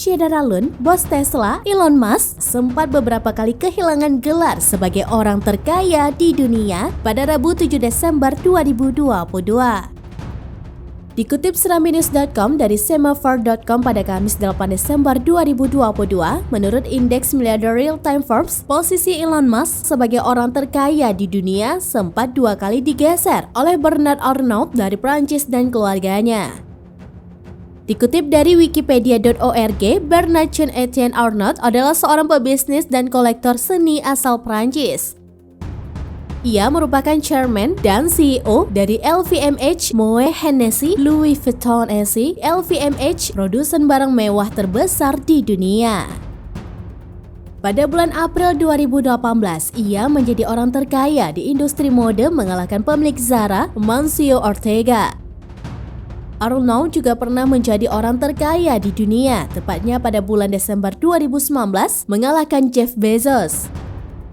Syadaralun, bos Tesla, Elon Musk, sempat beberapa kali kehilangan gelar sebagai orang terkaya di dunia pada Rabu 7 Desember 2022. Dikutip serambinews.com dari semafor.com pada Kamis 8 Desember 2022, menurut indeks miliarder real-time Forbes, posisi Elon Musk sebagai orang terkaya di dunia sempat 2 kali digeser oleh Bernard Arnault dari Prancis dan keluarganya. Dikutip dari wikipedia.org, Bernard Jean-Etienne Arnault adalah seorang pebisnis dan kolektor seni asal Prancis. Ia merupakan chairman dan CEO dari LVMH, Moët Hennessy, Louis Vuitton SE, LVMH, produsen barang mewah terbesar di dunia. Pada bulan April 2018, ia menjadi orang terkaya di industri mode mengalahkan pemilik Zara, Mancio Ortega. Arnault juga pernah menjadi orang terkaya di dunia, tepatnya pada bulan Desember 2019, mengalahkan Jeff Bezos.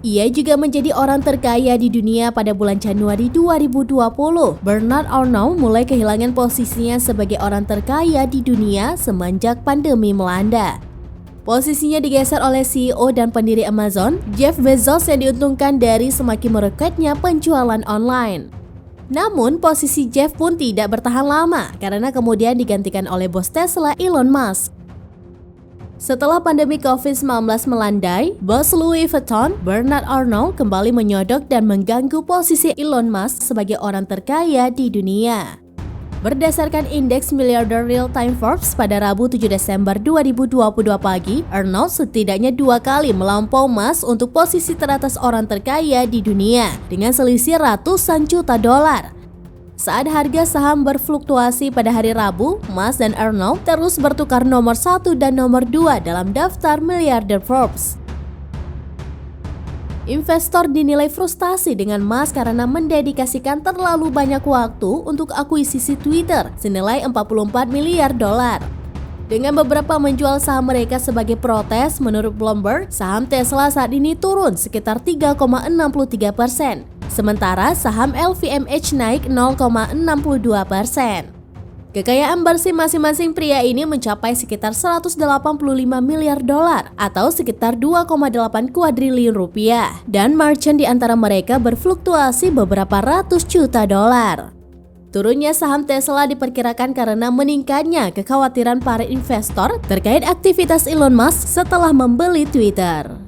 Ia juga menjadi orang terkaya di dunia pada bulan Januari 2020. Bernard Arnault mulai kehilangan posisinya sebagai orang terkaya di dunia semenjak pandemi melanda. Posisinya digeser oleh CEO dan pendiri Amazon, Jeff Bezos, yang diuntungkan dari semakin meroket-nya penjualan online. Namun, posisi Jeff pun tidak bertahan lama karena kemudian digantikan oleh bos Tesla, Elon Musk. Setelah pandemi COVID-19 melandai, bos Louis Vuitton, Bernard Arnault, kembali menyodok dan mengganggu posisi Elon Musk sebagai orang terkaya di dunia. Berdasarkan indeks miliarder real-time Forbes pada Rabu 7 Desember 2022 pagi, Arnault setidaknya 2 kali melampaui Musk untuk posisi teratas orang terkaya di dunia dengan selisih ratusan juta dolar. Saat harga saham berfluktuasi pada hari Rabu, Musk dan Arnault terus bertukar nomor 1 dan nomor 2 dalam daftar miliarder Forbes. Investor dinilai frustasi dengan Musk karena mendedikasikan terlalu banyak waktu untuk akuisisi Twitter senilai 44 miliar dolar. Dengan beberapa menjual saham mereka sebagai protes, menurut Bloomberg, saham Tesla saat ini turun sekitar 3,63%. Sementara saham LVMH naik 0,62%. Kekayaan bersih masing-masing pria ini mencapai sekitar 185 miliar dolar atau sekitar 2,8 kuadriliun rupiah, dan merchant di antara mereka berfluktuasi beberapa ratus juta dolar. Turunnya saham Tesla diperkirakan karena meningkatnya kekhawatiran para investor terkait aktivitas Elon Musk setelah membeli Twitter.